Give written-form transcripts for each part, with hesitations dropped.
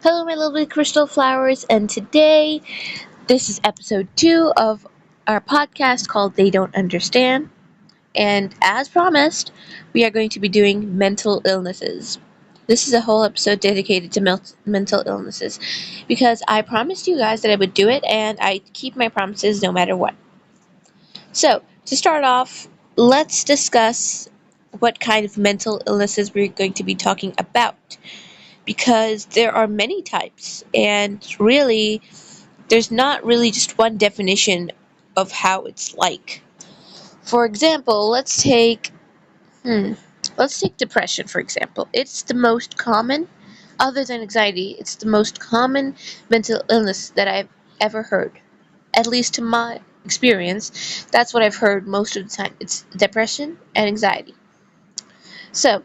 Hello, my lovely crystal flowers, and today this is episode 2 of our podcast called They Don't Understand. And as promised, we are going to be doing mental illnesses. This is a whole episode dedicated to mental illnesses because I promised you guys that I would do it, and I keep my promises no matter what. So, to start off, let's discuss what kind of mental illnesses we're going to be talking about because there are many types, and really there's not really just one definition of how it's like. For example, hmm, let's take depression for example. It's the most common, other than anxiety, it's the most common mental illness that I've ever heard. At least to my experience, that's what I've heard most of the time. It's depression and anxiety. So,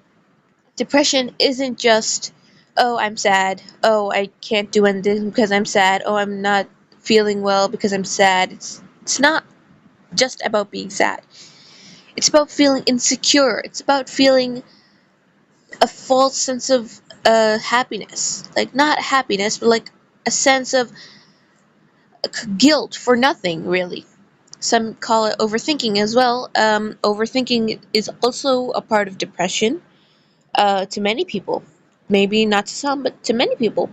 depression isn't just, oh, I'm sad, oh, I can't do anything because I'm sad, oh, I'm not feeling well because I'm sad. It's not just about being sad. It's about feeling insecure. It's about feeling a false sense of happiness. Like, not happiness, but like a sense of guilt for nothing, really. Some call it overthinking as well. Overthinking is also a part of depression to many people. Maybe not to some, but to many people.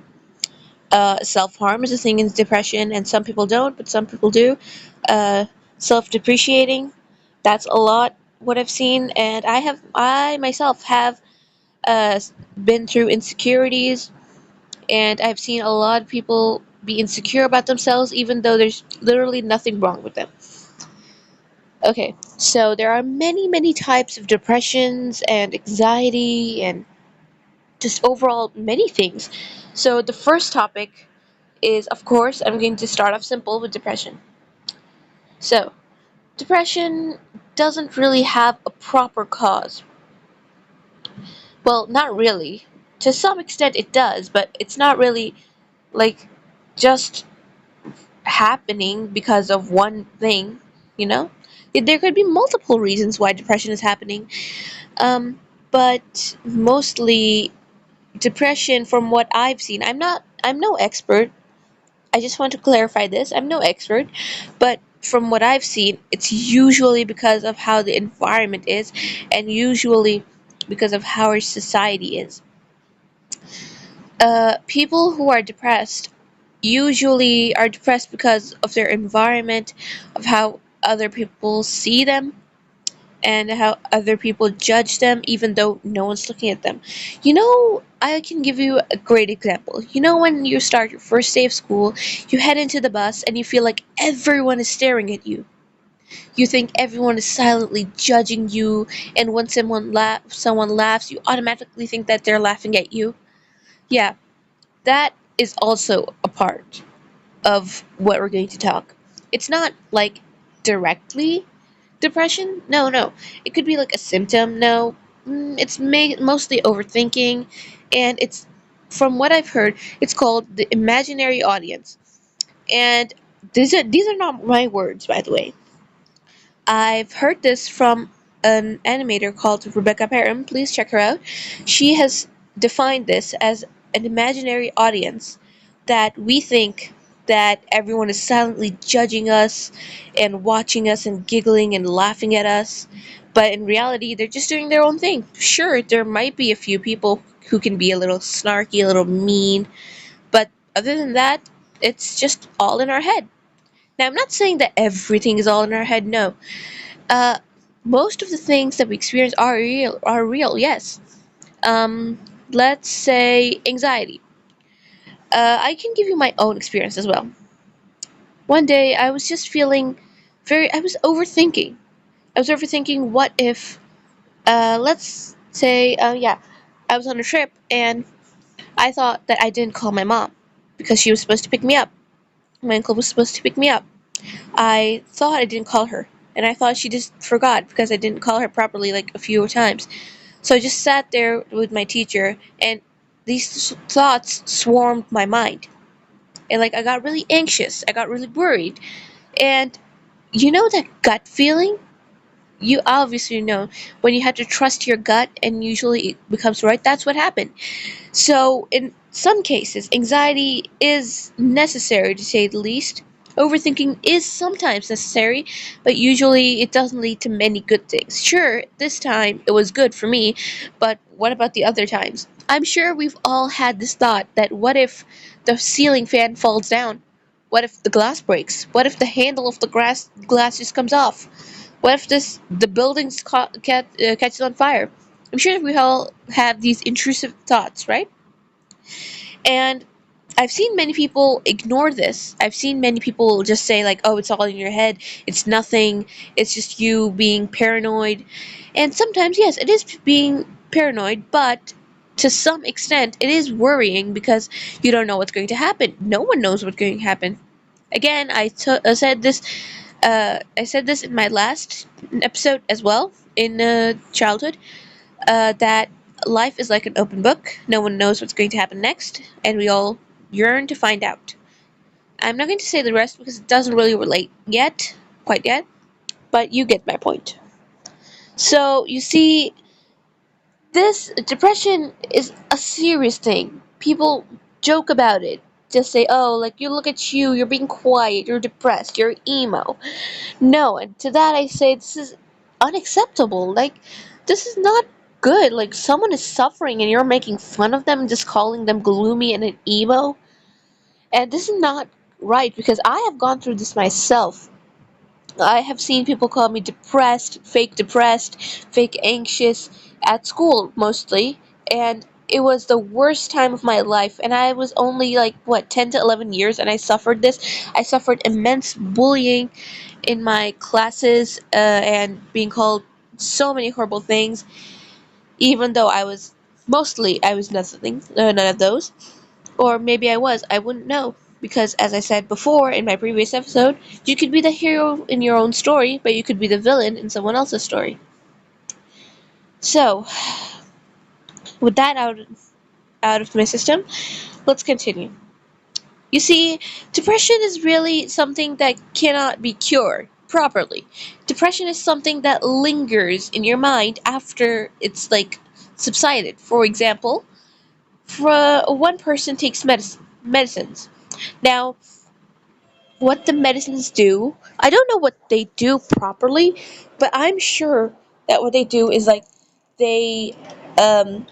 Self harm is a thing in depression, and some people don't, but some people do. Uh, Self depreciating, that's a lot what I've seen, and I myself have uh, been through insecurities, and I've seen a lot of people be insecure about themselves, even though there's literally nothing wrong with them. Okay, so there are many, many types of depressions and anxiety and just overall many things. So the first topic is, of course, I'm going to start off simple with depression. So, depression doesn't really have a proper cause. Well, not really. To some extent it does, but it's not really like just happening because of one thing, you know? There could be multiple reasons why depression is happening. But mostly depression from what I've seen, I'm no expert. I just want to clarify this. I'm no expert, but from what I've seen, it's usually because of how the environment is, and usually because of how our society is. People who are depressed usually are depressed because of their environment, of how other people see them, and how other people judge them, even though no one's looking at them. I can give you a great example. When you start your first day of school, you head into the bus and you feel like everyone is staring at you. You think everyone is silently judging you, and when someone laughs, you automatically think that they're laughing at you. Yeah, that is also a part of what we're going to talk. It's not like directly depression. No, no. It could be like a symptom. No. It's mostly overthinking, and it's, from what I've heard, it's called the imaginary audience. And these are not my words, by the way. I've heard this from an animator called Rebecca Perrin. Please check her out. She has defined this as an imaginary audience, that we think that everyone is silently judging us and watching us and giggling and laughing at us. But in reality, they're just doing their own thing. Sure, there might be a few people who can be a little snarky, a little mean, but other than that, it's just all in our head. Now, I'm not saying that everything is all in our head, no. Uh, Most of the things that we experience are real, yes. Um, let's say anxiety. I can give you my own experience as well. One day I was just feeling I was overthinking. I was overthinking what if, let's say, yeah, I was on a trip and I thought that I didn't call my mom because she was supposed to pick me up. My uncle was supposed to pick me up. I thought I didn't call her, and I thought she just forgot because I didn't call her properly like a few times. So I just sat there with my teacher, and these thoughts swarmed my mind. And like I got really anxious, I got really worried. And you know that gut feeling? You obviously know when you have to trust your gut and usually it becomes right. That's what happened. So some cases, anxiety is necessary to say the least. Overthinking is sometimes necessary, but usually it doesn't lead to many good things. Sure, this time it was good for me, but what about the other times? I'm sure we've all had this thought that what if the ceiling fan falls down? What if the glass breaks? What if the handle of the glass just comes off? What if the building catches on fire? I'm sure we all have these intrusive thoughts, right? And I've seen many people ignore this. I've seen many people just say, like, oh, it's all in your head. It's nothing. It's just you being paranoid. And sometimes, yes, it is being paranoid, but to some extent, it is worrying because you don't know what's going to happen. No one knows what's going to happen. Again, I said this in my last episode as well in childhood, that life is like an open book. No one knows what's going to happen next, and we all yearn to find out. I'm not going to say the rest because it doesn't really relate yet, quite yet, but you get my point. So, you see, this depression is a serious thing. People joke about it. Just say, oh, like, you look at you, you're being quiet, you're depressed, you're emo. No, and to that I say this is unacceptable. Like, this is not good. Like, someone is suffering and you're making fun of them, just calling them gloomy and an emo. And this is not right because I have gone through this myself. I have seen people call me depressed, fake anxious at school mostly, and it was the worst time of my life. And I was only like, what, 10 to 11 years, and I suffered this. I suffered immense bullying in my classes and being called so many horrible things, even though I was nothing, none of those. Or maybe I wouldn't know. Because, as I said before in my previous episode, you could be the hero in your own story, but you could be the villain in someone else's story. So, with that out of my system, let's continue. You see, depression is really something that cannot be cured properly. Depression is something that lingers in your mind after it's like subsided. For example, for one person takes medicines. Now, what the medicines do, I don't know what they do properly, but I'm sure that what they do is like they um,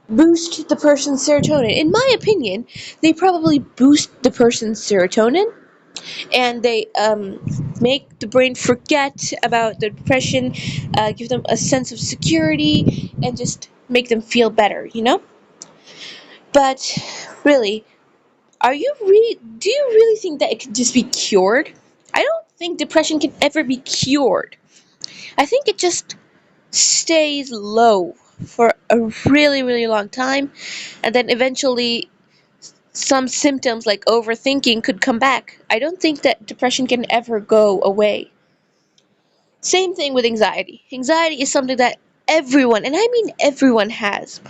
boost the person's serotonin. In my opinion, they probably boost the person's serotonin and they make the brain forget about the depression, give them a sense of security, and just make them feel better, you know? But really, do you really think that it can just be cured? I don't think depression can ever be cured. I think it just stays low for a really, really long time, and then eventually some symptoms like overthinking could come back. I don't think that depression can ever go away. Same thing with anxiety. Anxiety is something that everyone, and I mean everyone, has,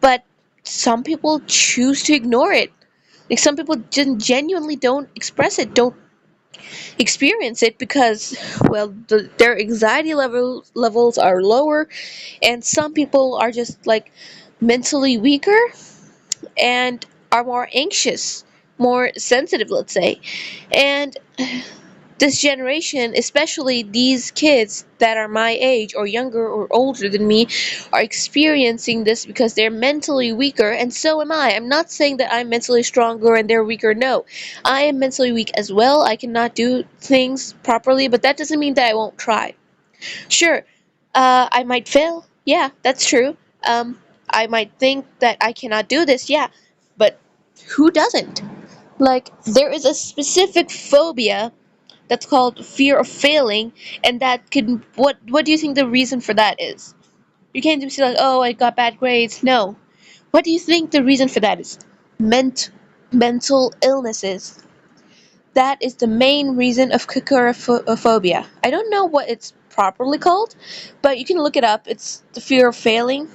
but some people choose to ignore it. Like, some people genuinely don't express it, don't experience it because, well, their anxiety levels are lower, and some people are just like mentally weaker and are more anxious, more sensitive, let's say. And this generation, especially these kids that are my age or younger or older than me, are experiencing this because they're mentally weaker, and so am I. I'm not saying that I'm mentally stronger and they're weaker. No, I am mentally weak as well. I cannot do things properly, but that doesn't mean that I won't try. Sure, I might fail. Yeah, that's true. I might think that I cannot do this. Yeah, but who doesn't? Like, there is a specific phobia that's called fear of failing, and that can what do you think the reason for that is? You can't just say like, oh, I got bad grades. No. What do you think the reason for that is? Ment- Mental illnesses. That is the main reason of kakorophobia. I don't know what it's properly called, but you can look it up. It's the fear of failing,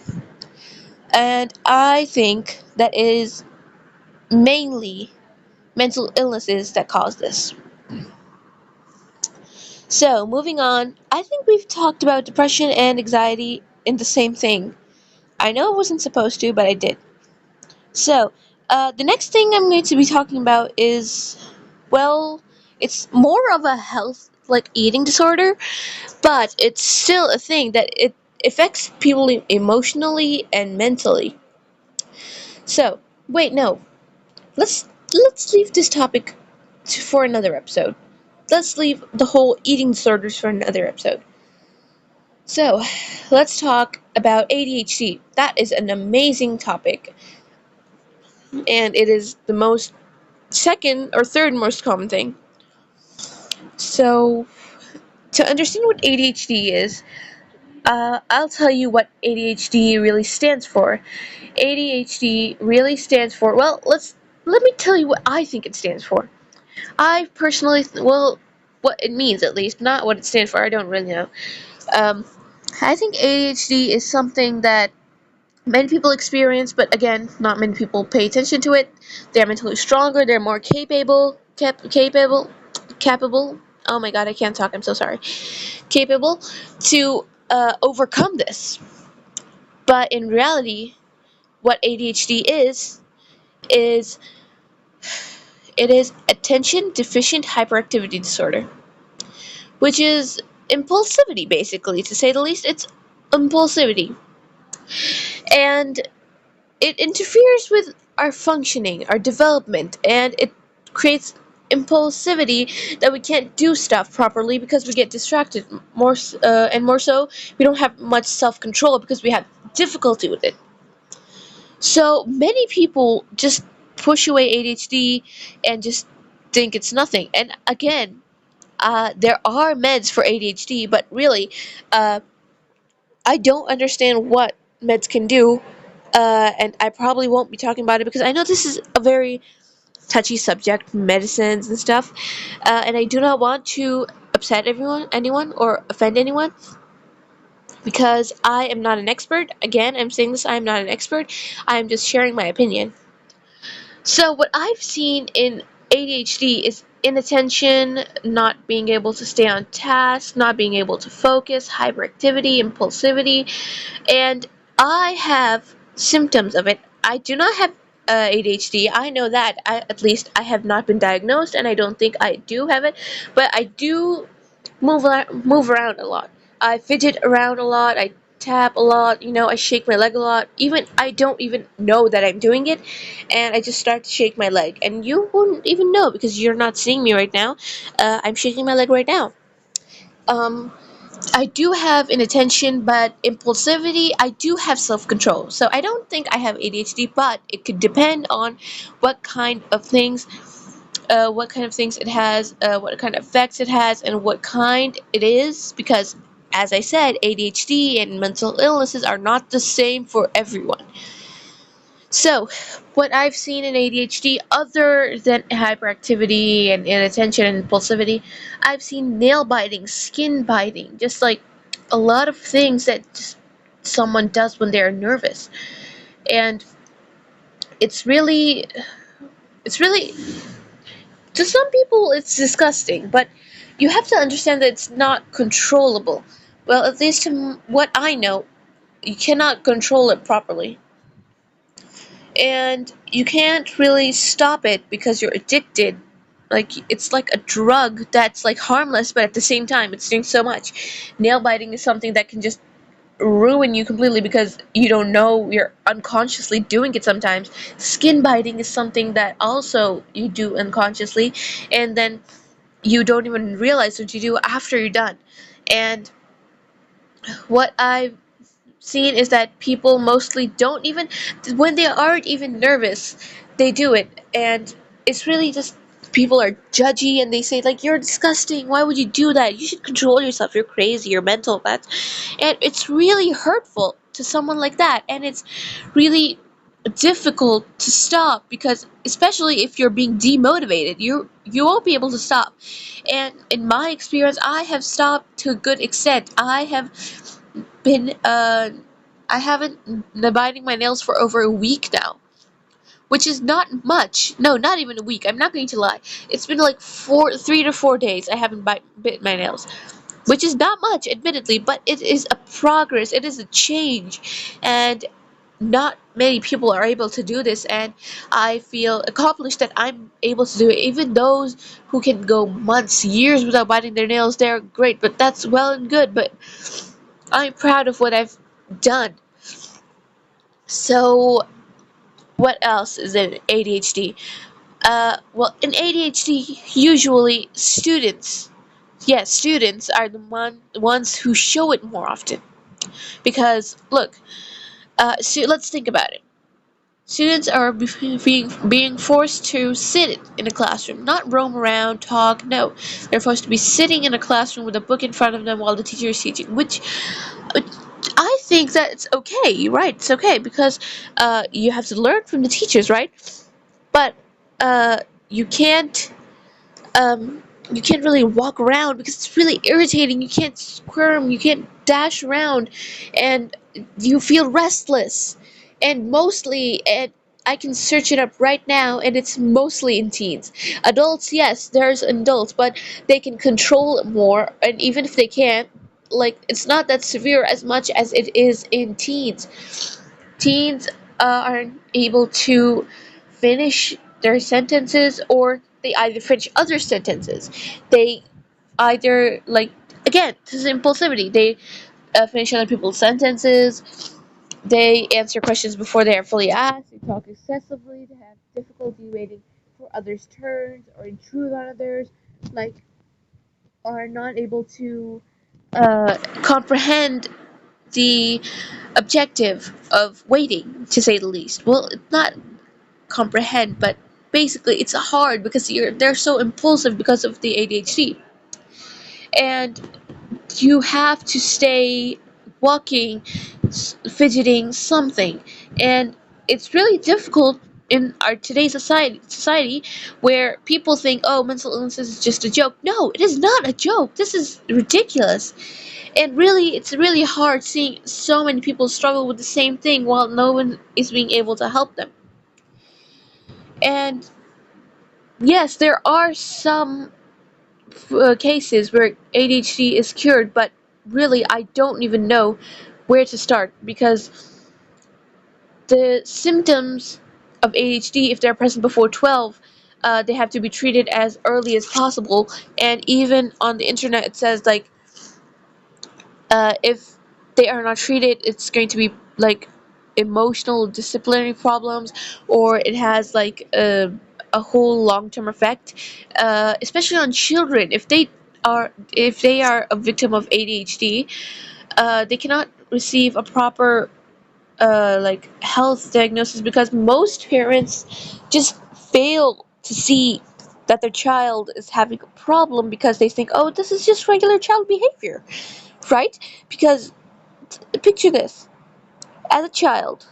and I think that it is mainly mental illnesses that cause this. So, moving on, I think we've talked about depression and anxiety in the same thing. I know I wasn't supposed to, but I did. So, the next thing I'm going to be talking about is, well, it's more of a health, like eating disorder, but it's still a thing that it affects people emotionally and mentally. So, wait, no, let's leave this topic for another episode. Let's leave the whole eating disorders for another episode. So, let's talk about ADHD. That is an amazing topic, and it is the most second or third most common thing. So, to understand what ADHD is, I'll tell you what ADHD really stands for. ADHD really stands for, well, let me tell you what I think it stands for. I personally, well, what it means at least, not what it stands for. I don't really know. Um, I think ADHD is something that many people experience, but again, not many people pay attention to it. They're mentally stronger. They're more capable. Oh my god, I can't talk. I'm so sorry. Capable to overcome this. But in reality, what ADHD is it is attention deficient hyperactivity disorder, which is impulsivity basically, to say the least. It's impulsivity. And it interferes with our functioning, our development, and it creates impulsivity that we can't do stuff properly because we get distracted and more so we don't have much self-control because we have difficulty with it. So many people just push away ADHD and just think it's nothing. And again, there are meds for ADHD, but really, uh, I don't understand what meds can do, and I probably won't be talking about it because I know this is a very touchy subject, medicines and stuff, and I do not want to upset anyone, or offend anyone, because I am not an expert. Again, I'm saying this, I am not an expert. I am just sharing my opinion. So what I've seen in ADHD is inattention, not being able to stay on task, not being able to focus, hyperactivity, impulsivity, and I have symptoms of it. I do not have ADHD. I know that. At least I have not been diagnosed, and I don't think I do have it. But I do move around a lot. I fidget around a lot. I tap a lot. I shake my leg a lot. Even I don't even know that I'm doing it, and I just start to shake my leg, and you wouldn't even know because you're not seeing me right now. I'm shaking my leg right now. Um, I do have inattention, but impulsivity, I do have self control. So I don't think I have ADHD, but it could depend on what kind of things, it has, what kind of effects it has, and what kind it is. Because, as I said, ADHD and mental illnesses are not the same for everyone. So, what I've seen in ADHD, other than hyperactivity and inattention and impulsivity, I've seen nail biting, skin biting, just like a lot of things that just someone does when they're nervous. And it's really, it's really, to some people, it's disgusting, but you have to understand that it's not controllable. Well, at least to what I know, you cannot control it properly. And you can't really stop it because you're addicted. Like, it's like a drug that's like harmless, but at the same time it's doing so much. Nail biting is something that can just ruin you completely because you don't know, you're unconsciously doing it sometimes. Skin biting is something that also you do unconsciously, and then you don't even realize what you do after you're done. And what I've seen is that people mostly don't even, when they aren't even nervous, they do it. And it's really just, people are judgy and they say, like, you're disgusting, why would you do that, you should control yourself, you're crazy, you're mental. That, and it's really hurtful to someone like that, and it's really difficult to stop, because especially if you're being demotivated, you won't be able to stop. And in my experience, I have stopped to a good extent. Been I haven't been biting my nails for over a week now, which is not much. No, not even a week. I'm not going to lie. It's been like 3 to 4 days I haven't bit my nails, which is not much, admittedly, but it is a progress. It is a change, and not many people are able to do this, and I feel accomplished that I'm able to do it. Even those who can go months, years without biting their nails, they're great, but that's well and good, but I'm proud of what I've done. So what else is in ADHD? Well, in ADHD, usually students, yes, students are the ones who show it more often. Because, look, so let's think about it. Students are being forced to sit in a classroom, not roam around, talk. No, they're forced to be sitting in a classroom with a book in front of them while the teacher is teaching. Which uh, I think that it's okay. You're right, it's okay because you have to learn from the teachers, right? But uh, you can't um, you can't really walk around because it's really irritating. You can't squirm, you can't dash around, and you feel restless. And mostly, and I can search it up right now, and it's mostly in teens. Adults, yes, there's adults, but they can control it more, and even if they can't, like, it's not that severe as much as it is in teens. Teens aren't able to finish their sentences, or they either finish other sentences. They either, like, again, this is impulsivity. They finish other people's sentences. They answer questions before they are fully asked. They talk excessively. They have difficulty waiting for others' turns or intrude on others. Like, are not able to comprehend the objective of waiting, to say the least. Well, it's not comprehend, but basically it's hard because they're so impulsive because of the ADHD, and you have to stay walking, fidgeting, something, and it's really difficult in our today's society where people think, oh, mental illness is just a joke. No, it is not a joke. This is ridiculous. And really, it's really hard seeing so many people struggle with the same thing while no one is being able to help them. And yes, there are some cases where ADHD is cured, but really, I don't even know where to start because the symptoms of ADHD, if they're present before 12, they have to be treated as early as possible. And even on the internet, it says, like, if they are not treated, it's going to be like emotional disciplinary problems, or it has like a whole long-term effect, especially on children. If they are a victim of ADHD, they cannot receive a proper like health diagnosis because most parents just fail to see that their child is having a problem because they think, oh, this is just regular child behavior, right? Because picture this: as a child,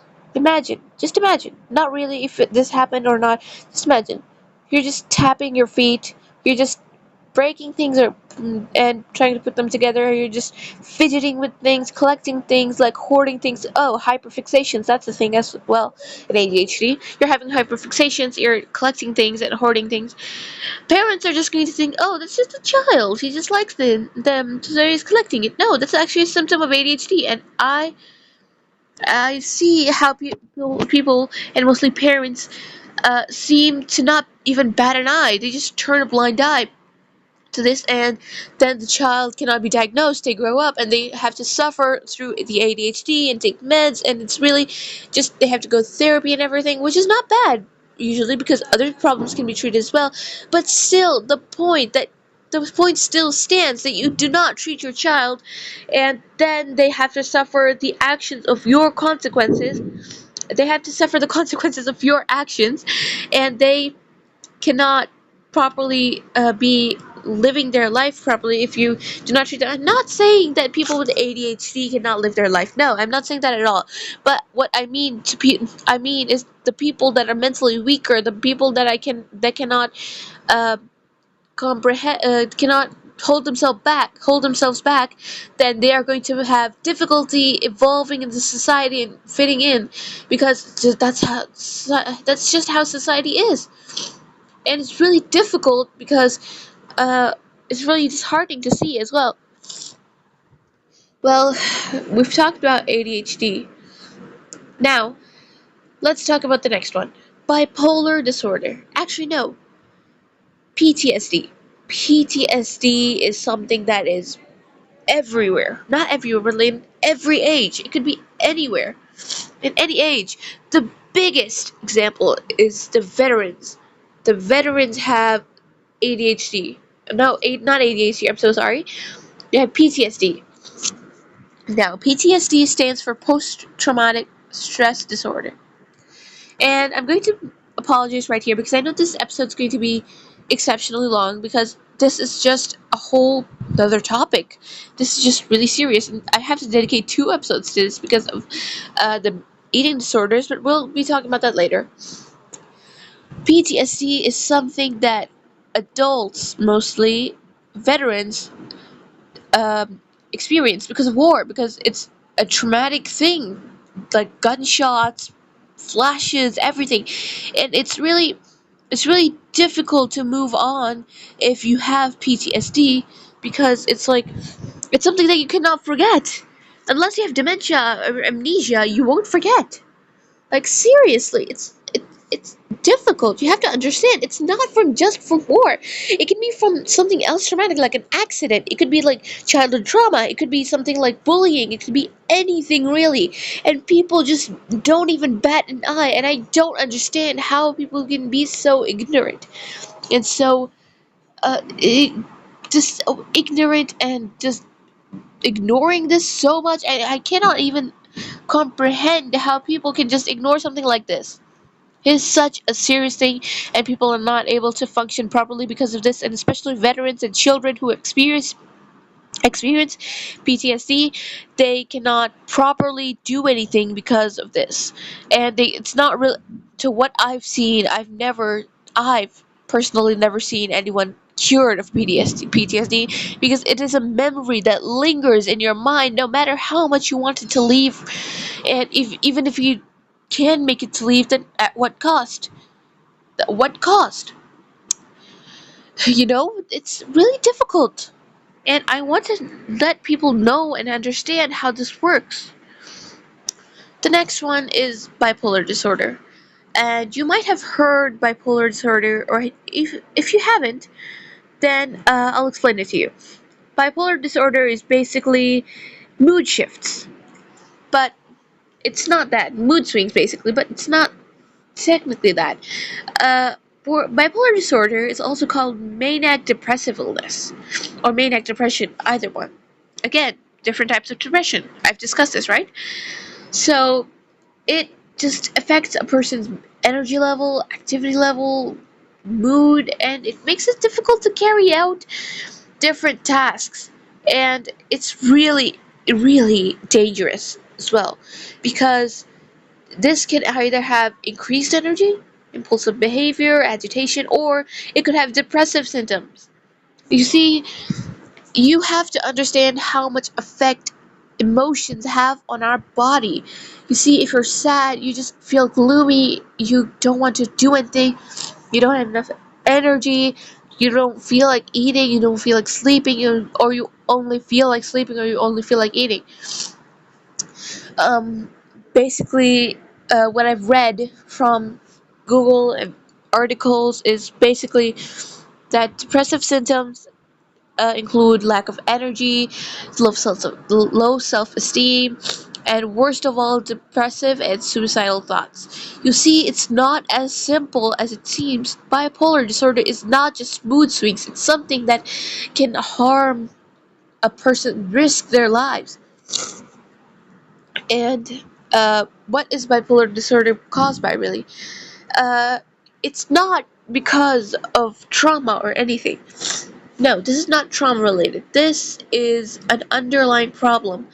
just imagine, not really if this happened or not, just imagine, you're just tapping your feet, you're just breaking things or and trying to put them together, you're just fidgeting with things, collecting things, like hoarding things. Oh, hyperfixations, that's a thing as well in ADHD. You're having hyperfixations, you're collecting things and hoarding things. Parents are just going to think, oh, that's just a child, he just likes them, so he's collecting it. No, that's actually a symptom of ADHD, and I see how people, and mostly parents, seem to not even bat an eye. They just turn a blind eye to this, and then the child cannot be diagnosed. They grow up and they have to suffer through the ADHD and take meds, and it's really just they have to go to therapy and everything, which is not bad usually because other problems can be treated as well. But still, the point still stands that you do not treat your child, and then they have to suffer the actions of your consequences. They have to suffer the consequences of your actions, and they cannot properly be living their life properly if you do not treat them. I'm not saying that people with ADHD cannot live their life. No, I'm not saying that at all. But what I mean I mean is the people that are mentally weaker, the people that cannot comprehend, cannot hold themselves back, then they are going to have difficulty evolving into society and fitting in, because that's just how society is. And it's really difficult because uh, it's really disheartening to see as well. Well, we've talked about ADHD. Now, Let's talk about the next one. Bipolar disorder. Actually, no. PTSD. PTSD is something that is everywhere. Not everywhere, but in every age. It could be anywhere. In any age. The biggest example is the veterans. The veterans have ADHD. No, not ADHD, I'm so sorry. They have PTSD. Now, PTSD stands for post traumatic stress disorder. And I'm going to apologize right here because I know this episode's going to be exceptionally long because this is just a whole other topic. This is just really serious, and I have to dedicate 2 episodes to this because of the eating disorders, but we'll be talking about that later. PTSD is something that adults, mostly veterans, experience because of war, because it's a traumatic thing, like gunshots, flashes, everything, and it's really difficult to move on if you have PTSD because it's something that you cannot forget. Unless you have dementia or amnesia, you won't forget. Like seriously, it's difficult. You have to understand it's not from war. It can be from something else traumatic, like an accident. It could be like childhood trauma. It could be something like bullying. It could be anything really. And people just don't even bat an eye. And I don't understand how people can be so ignorant and so just so ignorant and just ignoring this so much. I cannot even comprehend how people can just ignore something like this. It is such a serious thing, and people are not able to function properly because of this, and especially veterans and children who experience PTSD, they cannot properly do anything because of this. And it's not real to what I've seen. I've personally never seen anyone cured of PTSD because it is a memory that lingers in your mind no matter how much you want it to leave. And even if you can make it to leave, then at what cost? At what cost? It's really difficult. And I want to let people know and understand how this works. The next one is bipolar disorder. And you might have heard bipolar disorder, or if you haven't, then I'll explain it to you. Bipolar disorder is basically mood shifts, but it's not that. Mood swings, basically, but it's not technically that. Uh, Bipolar disorder is also called maniac depressive illness or maniac depression, either one. Again, different types of depression. I've discussed this, right? So it just affects a person's energy level, activity level, mood, and it makes it difficult to carry out different tasks. And it's really, really dangerous as well because this can either have increased energy, impulsive behavior, agitation, or it could have depressive symptoms. You see, you have to understand how much effect emotions have on our body. You see, if you're sad, you just feel gloomy, you don't want to do anything, you don't have enough energy, you don't feel like eating, you don't feel like sleeping, or you only feel like sleeping, or you only feel like eating. Um, Basically, what I've read from Google and articles is basically that depressive symptoms include lack of energy, low self-esteem, and worst of all, depressive and suicidal thoughts. You see, it's not as simple as it seems. Bipolar disorder is not just mood swings, it's something that can harm a person, risk their lives. And what is bipolar disorder caused by, really? Uh, it's not because of trauma or anything. No, this is not trauma related. This is an underlying problem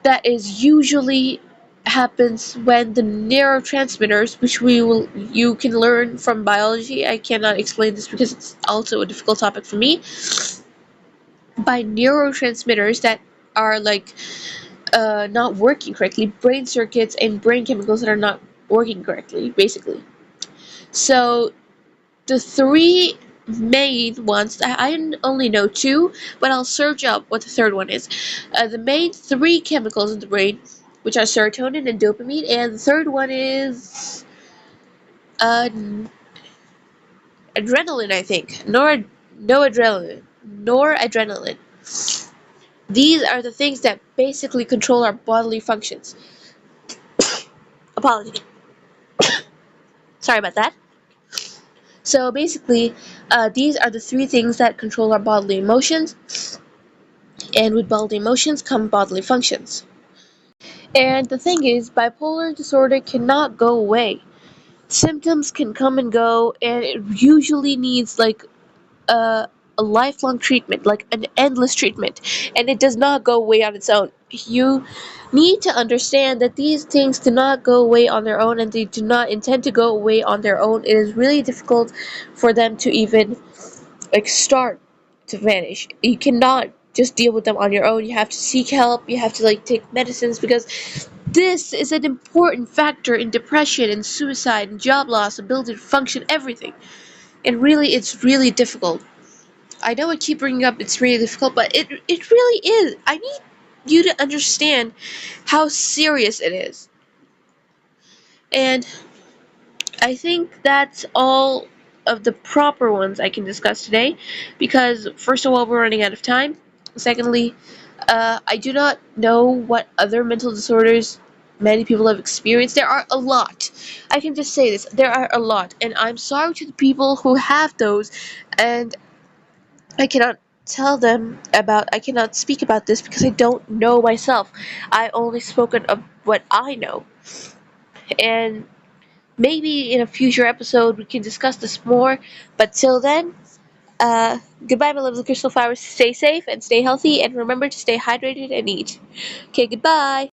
that is usually happens when the neurotransmitters, which you can learn from biology. I cannot explain this because it's also a difficult topic for me. By neurotransmitters that are like not working correctly, brain circuits and brain chemicals that are not working correctly, basically. So the three main ones, I only know two, but I'll search up what the third one is. The main three chemicals in the brain, which are serotonin and dopamine, and the third one is uh, adrenaline, I think. Noradrenaline. These are the things that basically control our bodily functions. Apologies. Sorry about that. So basically, these are the three things that control our bodily emotions, and with bodily emotions come bodily functions. And the thing is, bipolar disorder cannot go away. Symptoms can come and go, and it usually needs like a lifelong treatment, like an endless treatment, and it does not go away on its own. You need to understand that these things do not go away on their own, and they do not intend to go away on their own. It is really difficult for them to even like start to vanish. You cannot just deal with them on your own. You have to seek help. You have to like take medicines, because this is an important factor in depression and suicide and job loss, ability to function, everything. And really, it's really difficult. I know I keep bringing up it's really difficult, but it really is. I need you to understand how serious it is. And I think that's all of the proper ones I can discuss today, because first of all, we're running out of time. Secondly, I do not know what other mental disorders many people have experienced. There are a lot. I can just say this. There are a lot. And I'm sorry to the people who have those, and I cannot speak about this because I don't know myself. I only spoken of what I know. And maybe in a future episode we can discuss this more, but till then, goodbye, my lovely crystal flowers. Stay safe and stay healthy, and remember to stay hydrated and eat. Okay, goodbye.